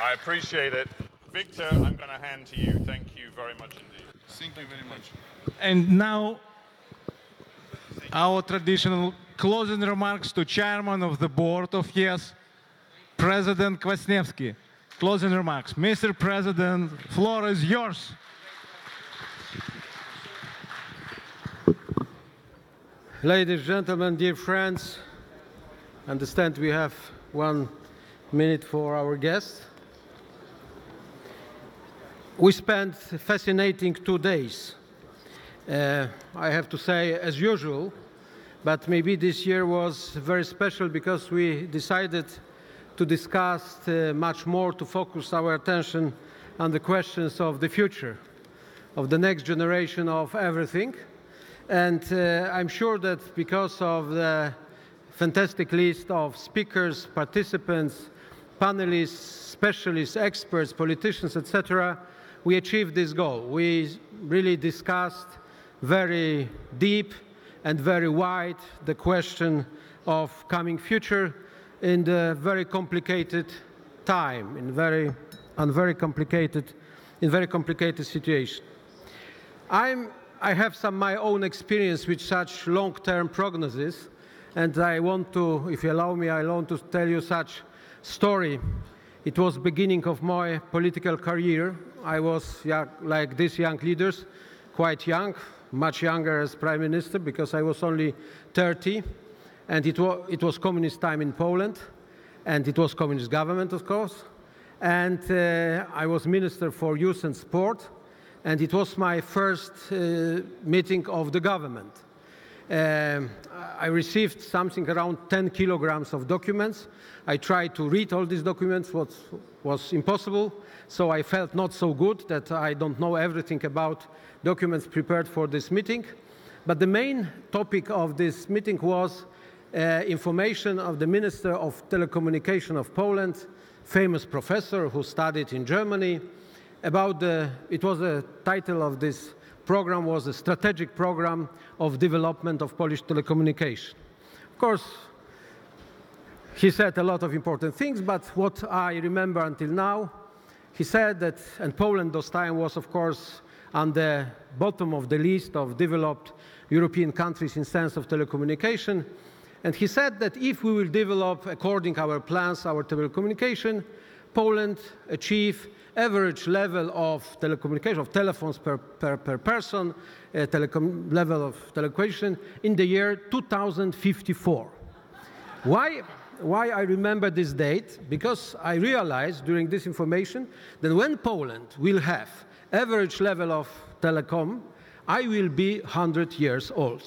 I appreciate it. Victor, I'm going to hand to you. Thank you very much indeed. Thank you very much. And now, our traditional closing remarks to Chairman of the Board of YES, President Kwasniewski. Closing remarks. Mr. President, floor is yours. Ladies and gentlemen, dear friends, I understand we have 1 minute for our guest. We spent fascinating 2 days. I have to say, as usual, but maybe this year was very special because we decided to discuss much more, to focus our attention on the questions of the future, of the next generation of everything. And I'm sure that because of the fantastic list of speakers, participants, panelists, specialists, experts, politicians, etc., we achieved this goal. We really discussed very deep and very wide the question of coming future in the very complicated time, in very complicated situation. I have some my own experience with such long-term prognosis, and I want to, if you allow me, I want to tell you such story. It was beginning of my political career. I was like these young leaders, quite young, much younger as Prime Minister because I was only 30, and it was communist time in Poland, and it was communist government, of course, and I was Minister for Youth and Sport, and it was my first meeting of the government. I received something around 10 kilograms of documents. I tried to read all these documents, what was impossible, so I felt not so good that I don't know everything about documents prepared for this meeting. But the main topic of this meeting was information of the Minister of Telecommunication of Poland, famous professor who studied in Germany, about the title of this program was a strategic program of development of Polish telecommunication. Of course, he said a lot of important things, but what I remember until now, he said that, and Poland those time was, of course, on the bottom of the list of developed European countries in sense of telecommunication, and he said that if we will develop, according to our plans, our telecommunication, Poland achieve average level of telecommunication, of telephones per person, level of telecommunication in the year 2054. Why I remember this date? Because I realized during this information that when Poland will have average level of telecom, I will be 100 years old.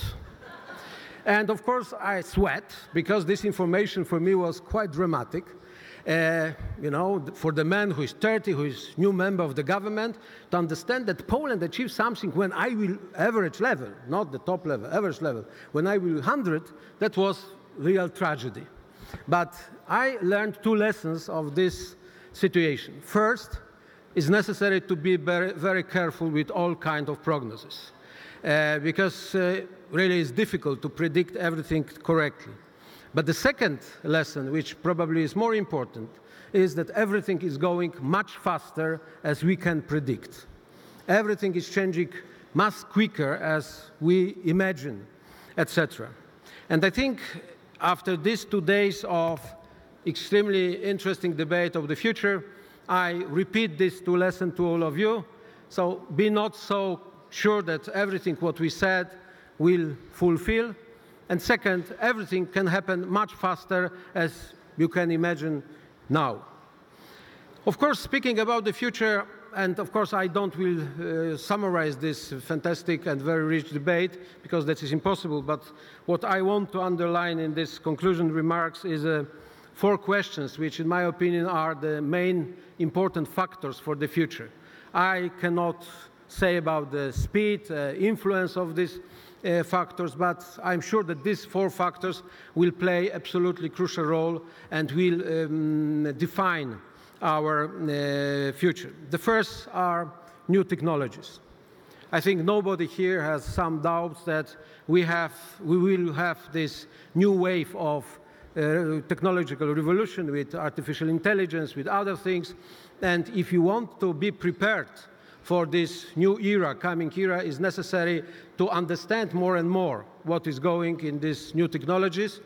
And of course I sweat because this information for me was quite dramatic. You know, for the man who is 30, who is new member of the government, to understand that Poland achieved something when I will average level, not the top level, average level, when I will 100, that was real tragedy. But I learned 2 lessons of this situation. First, it's necessary to be very, very careful with all kinds of prognosis, because really it's difficult to predict everything correctly. But the second lesson, which probably is more important, is that everything is going much faster as we can predict. Everything is changing much quicker as we imagine, etc. And I think after these 2 days of extremely interesting debate of the future, I repeat these 2 lessons to all of you. So be not so sure that everything what we said will fulfill. And second, everything can happen much faster as you can imagine now. Of course, speaking about the future, and of course I will summarize this fantastic and very rich debate because that is impossible, but what I want to underline in this conclusion remarks is 4 questions which in my opinion are the main important factors for the future. I cannot say about the speed, influence of these factors, but I'm sure that these 4 factors will play absolutely crucial role and will define our future. The first are new technologies. I think nobody here has some doubts that we will have this new wave of technological revolution, with artificial intelligence, with other things. And if you want to be prepared for this new era, coming era, is necessary to understand more and more what is going in these new technologies.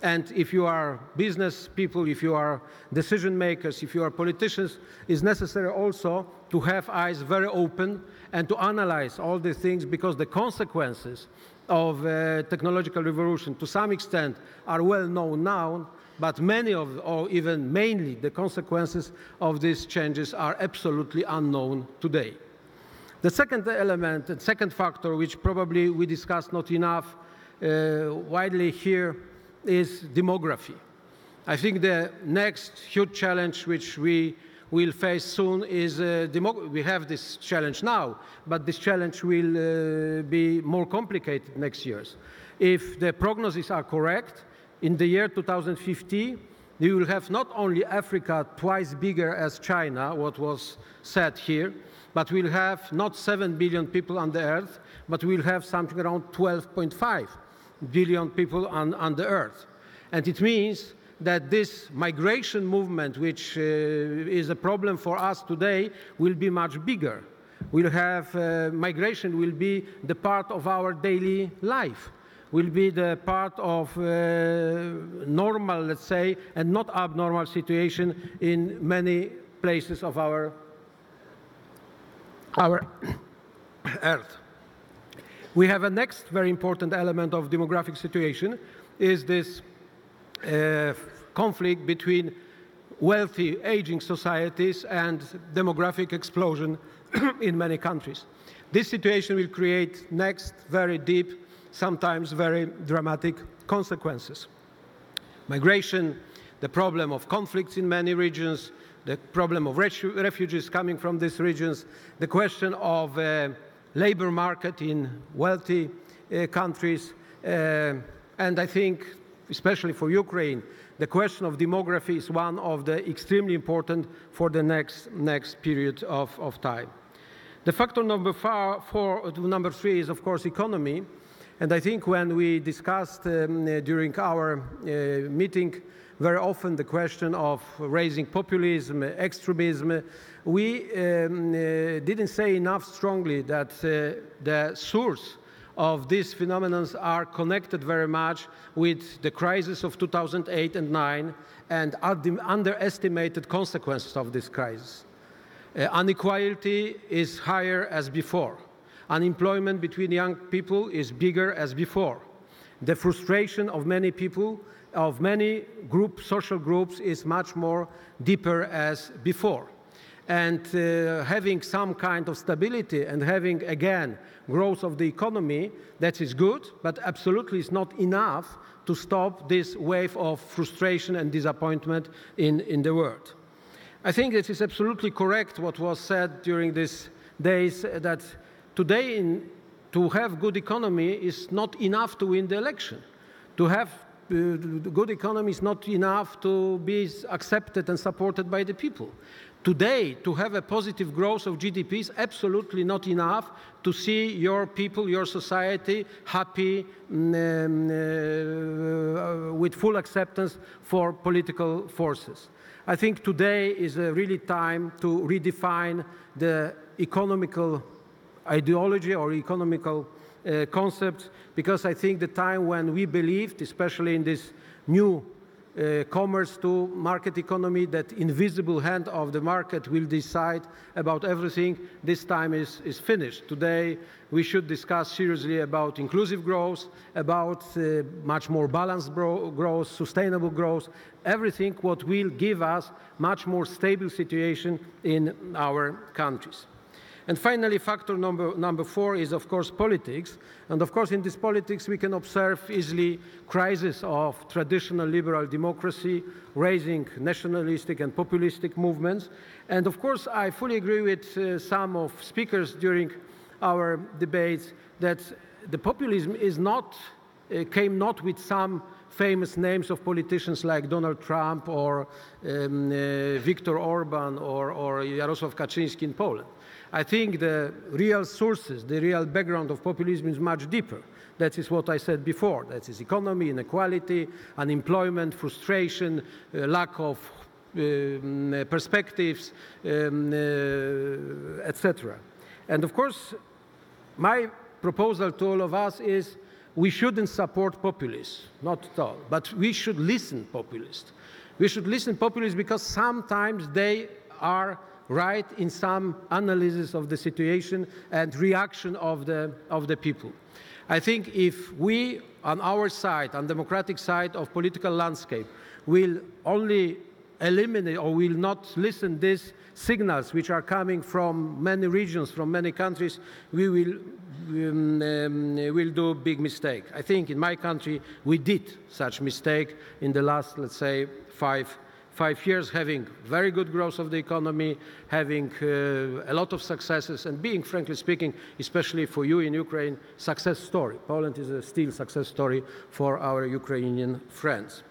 And if you are business people, if you are decision makers, if you are politicians, it's necessary also to have eyes very open and to analyze all these things, because the consequences of technological revolution to some extent are well known now, but many of, or even mainly, the consequences of these changes are absolutely unknown today. The second element, the second factor, which probably we discussed not enough widely here, is demography. I think the next huge challenge which we will face soon is we have this challenge now, but this challenge will be more complicated next years. If the prognoses are correct, in the year 2050, you will have not only Africa twice bigger as China, what was said here, but we'll have not 7 billion people on the earth, but we'll have something around 12.5 billion people on the earth. And it means that this migration movement, which is a problem for us today, will be much bigger. We'll have migration will be the part of our daily life, will be the part of normal, let's say, and not abnormal situation in many places of our earth. We have a next very important element of demographic situation, is this conflict between wealthy aging societies and demographic explosion in many countries. This situation will create next very deep, sometimes very dramatic consequences. Migration, the problem of conflicts in many regions, the problem of refugees coming from these regions, the question of labor market in wealthy countries, and I think, especially for Ukraine, the question of demography is one of the extremely important for the next period of time. The factor number three is, of course, economy. And I think when we discussed during our meeting very often the question of raising populism, extremism, we didn't say enough strongly that the source of these phenomena are connected very much with the crisis of 2008 and 2009 and the underestimated consequences of this crisis. Inequality is higher as before. Unemployment between young people is bigger as before. The frustration of many people, of many social groups, is much more deeper as before. And having some kind of stability and having, again, growth of the economy, that is good, but absolutely is not enough to stop this wave of frustration and disappointment in the world. I think it is absolutely correct what was said during these days, that today to have good economy is not enough to win the election. To have good economy is not enough to be accepted and supported by the people. Today, to have a positive growth of GDP is absolutely not enough to see your people, your society happy with full acceptance for political forces. I think today is a really time to redefine the economical ideology or economical concepts, because I think the time when we believed, especially in this new commerce to market economy, that invisible hand of the market will decide about everything, this time is finished. Today we should discuss seriously about inclusive growth, about much more balanced growth, sustainable growth, everything what will give us much more stable situation in our countries. And finally, factor number four is, of course, politics. And of course, in this politics, we can observe easily crisis of traditional liberal democracy, raising nationalistic and populistic movements. And of course, I fully agree with some of speakers during our debates that the populism is came not with some famous names of politicians like Donald Trump or Viktor Orban or Jarosław Kaczyński in Poland. I think the real sources, the real background of populism is much deeper. That is what I said before. That is economy, inequality, unemployment, frustration, lack of perspectives, etc. And of course, my proposal to all of us is we shouldn't support populists, not at all, but we should listen populists. We should listen populists because sometimes they are right in some analysis of the situation and reaction of the people. I think if we, on our side, on the democratic side of political landscape, will only eliminate or will not listen these signals which are coming from many regions, from many countries, we will do a big mistake. I think in my country we did such mistake in the last, let's say, five years, having very good growth of the economy, having a lot of successes, and being, frankly speaking, especially for you in Ukraine, success story. Poland is a still success story for our Ukrainian friends.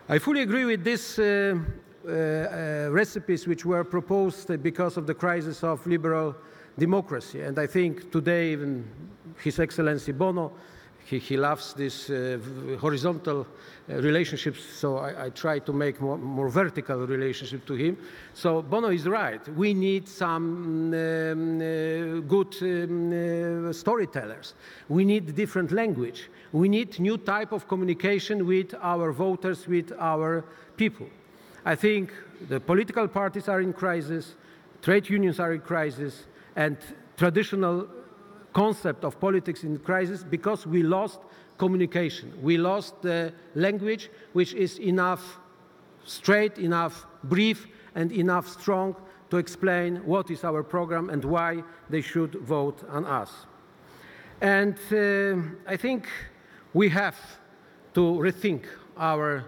I fully agree with these recipes which were proposed because of the crisis of liberal democracy. And I think today even His Excellency Bono, he loves this horizontal relationships, so I try to make more vertical relationship to him. So Bono is right. We need some good storytellers. We need different language. We need new type of communication with our voters, with our people. I think the political parties are in crisis, trade unions are in crisis, and traditional concept of politics in crisis because we lost communication. We lost the language which is enough straight, enough brief, and enough strong to explain what is our program and why they should vote on us. And I think we have to rethink our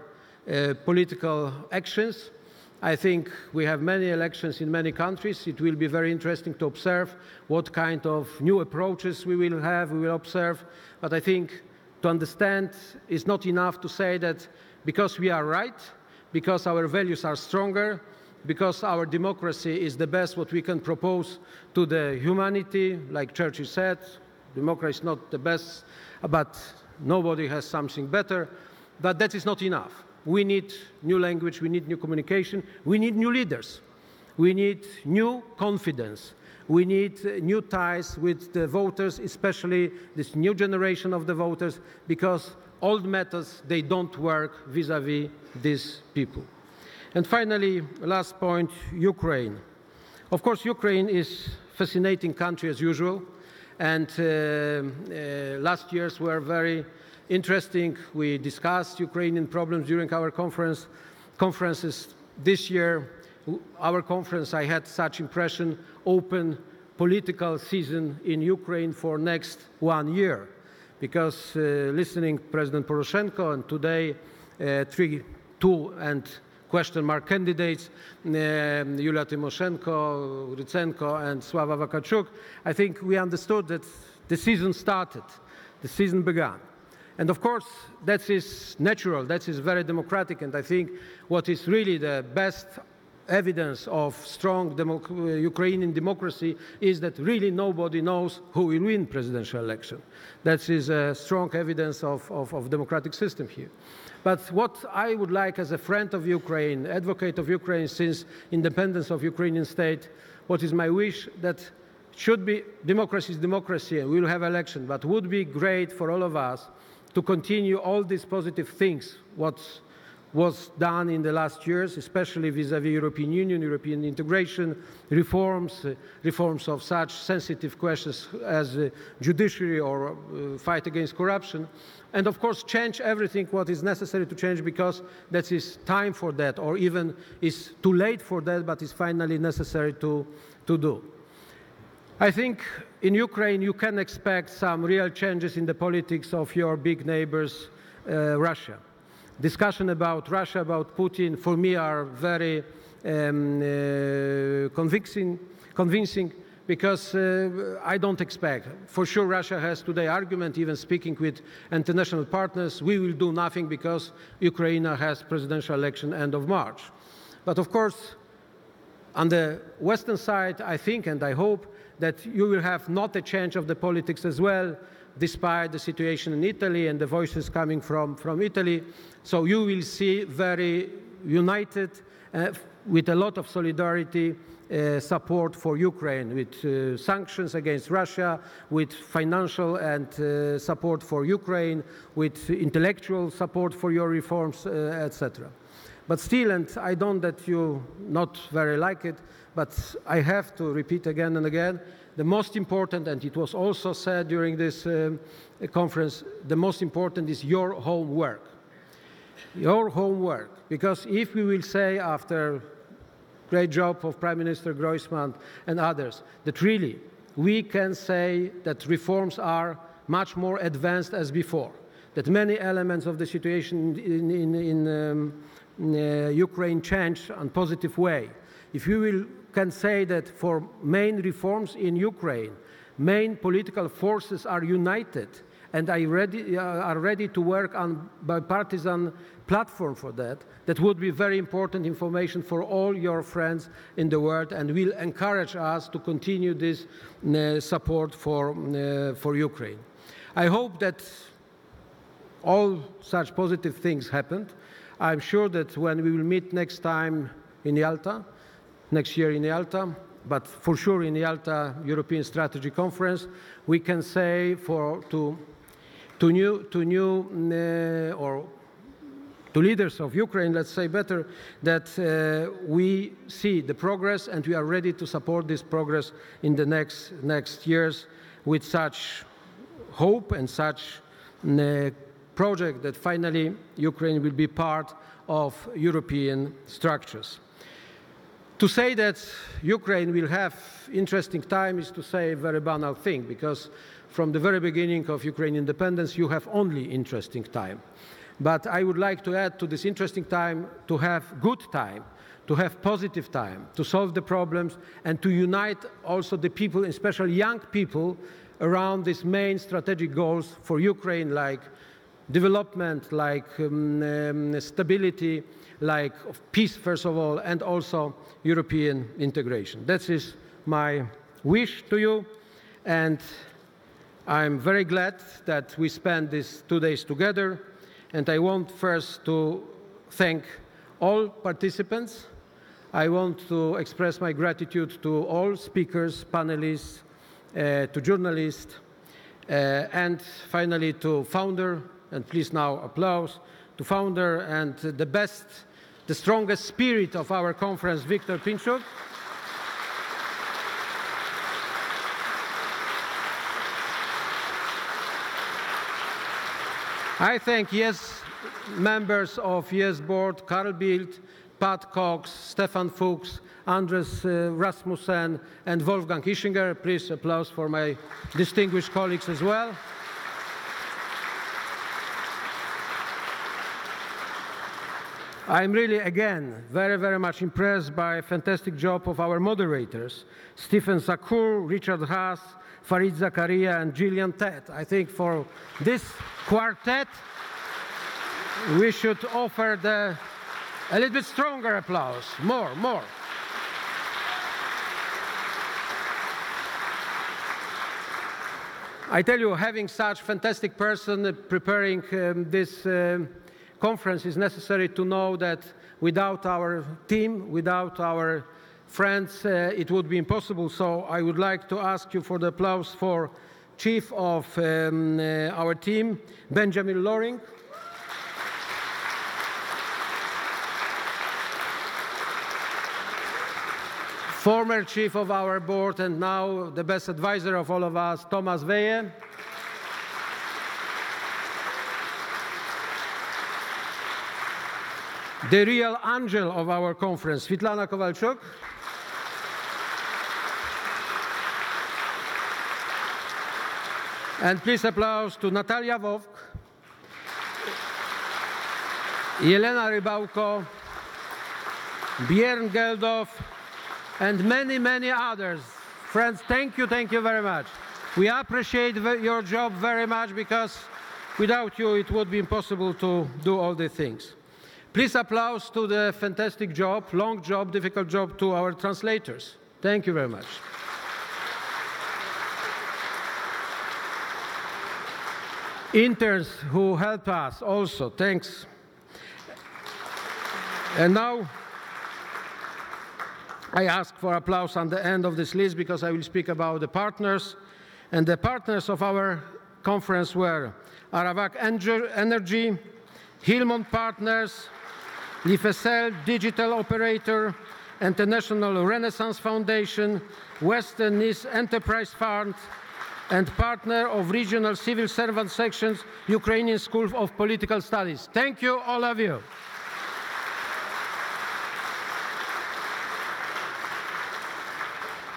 political actions. I think we have many elections in many countries. It will be very interesting to observe what kind of new approaches we will have, we will observe. But I think to understand is not enough to say that because we are right, because our values are stronger, because our democracy is the best what we can propose to the humanity, like Churchill said, democracy is not the best, but nobody has something better, but that is not enough. We need new language, we need new communication, we need new leaders, we need new confidence, we need new ties with the voters, especially this new generation of the voters, because old methods, they don't work vis-à-vis these people. And finally, last point, Ukraine. Of course, Ukraine is a fascinating country as usual, and last years were very interesting. We discussed Ukrainian problems during our conferences. This year, our conference, I had such impression, open political season in Ukraine for next 1 year. Because listening President Poroshenko and today 2 and question mark candidates, Yulia Tymoshenko, Grytsenko and Sława Wakarczuk, I think we understood that the season started, the season began. And of course, that is natural, that is very democratic, and I think what is really the best evidence of strong Ukrainian democracy is that really nobody knows who will win presidential election. That is a strong evidence of democratic system here. But what I would like as a friend of Ukraine, advocate of Ukraine since independence of Ukrainian state, what is my wish that should be democracy is democracy and we will have election, but would be great for all of us to continue all these positive things, what was done in the last years, especially vis-à-vis European Union, European integration, reforms of such sensitive questions as judiciary or fight against corruption, and of course change everything what is necessary to change because that is time for that, or even is too late for that, but is finally necessary to do. I think in Ukraine you can expect some real changes in the politics of your big neighbors, Russia. Discussion about Russia, about Putin, for me are very convincing because I don't expect. For sure Russia has today argument, even speaking with international partners, we will do nothing because Ukraine has presidential election end of March. But of course, on the Western side, I think and I hope that you will have not a change of the politics as well, despite the situation in Italy and the voices coming from Italy. So you will see very united, with a lot of solidarity, support for Ukraine, with sanctions against Russia, with financial and support for Ukraine, with intellectual support for your reforms, etc. But still, and I don't that you not very like it, but I have to repeat again and again, the most important, and it was also said during this conference, the most important is your homework. Your homework, because if we will say after great job of Prime Minister Groysman and others, that really we can say that reforms are much more advanced as before, that many elements of the situation in Ukraine change in a positive way. If we can say that for main reforms in Ukraine, main political forces are united and are ready to work on bipartisan platform for that, that would be very important information for all your friends in the world and will encourage us to continue this support for Ukraine. I hope that all such positive things happened. I'm sure that when we will meet next time in Yalta, next year in Yalta, but for sure in Yalta European Strategy Conference, we can say to leaders of Ukraine, let's say better, that we see the progress and we are ready to support this progress in the next years with such hope and such project that finally Ukraine will be part of European structures. To say that Ukraine will have interesting time is to say a very banal thing, because from the very beginning of Ukraine independence you have only interesting time. But I would like to add to this interesting time to have good time, to have positive time, to solve the problems and to unite also the people, especially young people, around these main strategic goals for Ukraine, like development, like stability, like peace, first of all, and also European integration. That is my wish to you, and I'm very glad that we spent these 2 days together. And I want first to thank all participants. I want to express my gratitude to all speakers, panelists, to journalists, and finally to founder, and please now applause, to founder and the strongest spirit of our conference, Viktor Pinchuk. I thank YES members of YES board, Carl Bildt, Pat Cox, Stefan Fuchs, Andres Rasmussen, and Wolfgang Ischinger. Please applause for my distinguished colleagues as well. I'm really, again, very, very much impressed by a fantastic job of our moderators, Stephen Zakur, Richard Haas, Farid Zakaria, and Gillian Tett. I think for this quartet, we should offer a little bit stronger applause. More. I tell you, having such fantastic person preparing this conference is necessary to know that without our team, without our friends, it would be impossible. So I would like to ask you for the applause for Chief of our team, Benjamin Loring. Former Chief of our board and now the best advisor of all of us, Thomas Weje. The real angel of our conference, Svitlana Kowalczuk. And please applause to Natalia Vovk, Jelena Rybałko, Björn Geldof, and many, many others. Friends, thank you very much. We appreciate your job very much, because without you it would be impossible to do all these things. Please applause to the fantastic job, long job, difficult job, to our translators. Thank you very much. interns who help us also. Thanks. And now I ask for applause on the end of this list because I will speak about the partners. And the partners of our conference were Arawak Energy, Hillmont Partners, Lifesel Digital Operator, International Renaissance Foundation, Western Nice Enterprise Fund, and partner of Regional Civil Servant Sections, Ukrainian School of Political Studies. Thank you, all of you.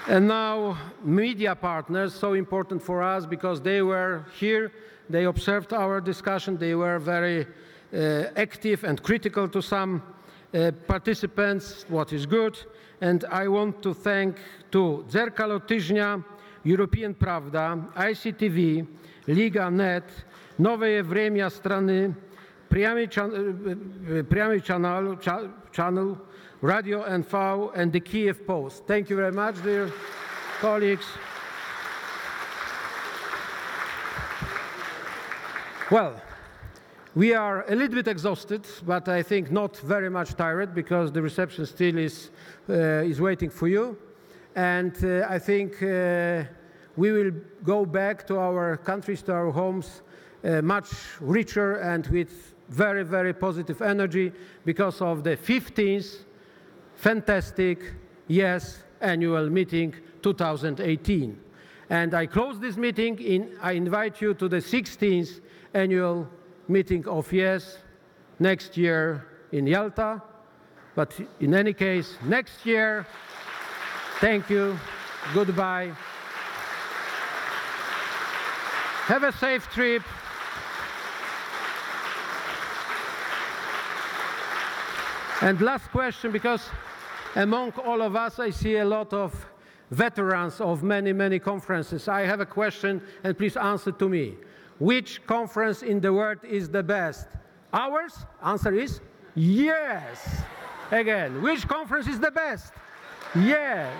And now, media partners, so important for us because they were here, they observed our discussion, they were very active and critical to some participants, what is good. And I want to thank to Zerkalo Tyżnia, European Pravda, ICTV, Liga Net, Nowe Vremya Strany, Priamy Channel, Radio NV, and the Kiev Post. Thank you very much, dear colleagues. Well, we are a little bit exhausted, but I think not very much tired because the reception still is waiting for you. And I think we will go back to our countries, to our homes, much richer and with very, very positive energy because of the 15th fantastic YES annual meeting 2018. And I close this meeting, I invite you to the 16th annual meeting of YES next year in Yalta. But in any case, next year, thank you, goodbye. Have a safe trip. And last question, because among all of us, I see a lot of veterans of many, many conferences. I have a question, and please answer to me. Which conference in the world is the best? Ours? Answer is yes. Again, which conference is the best? Yes.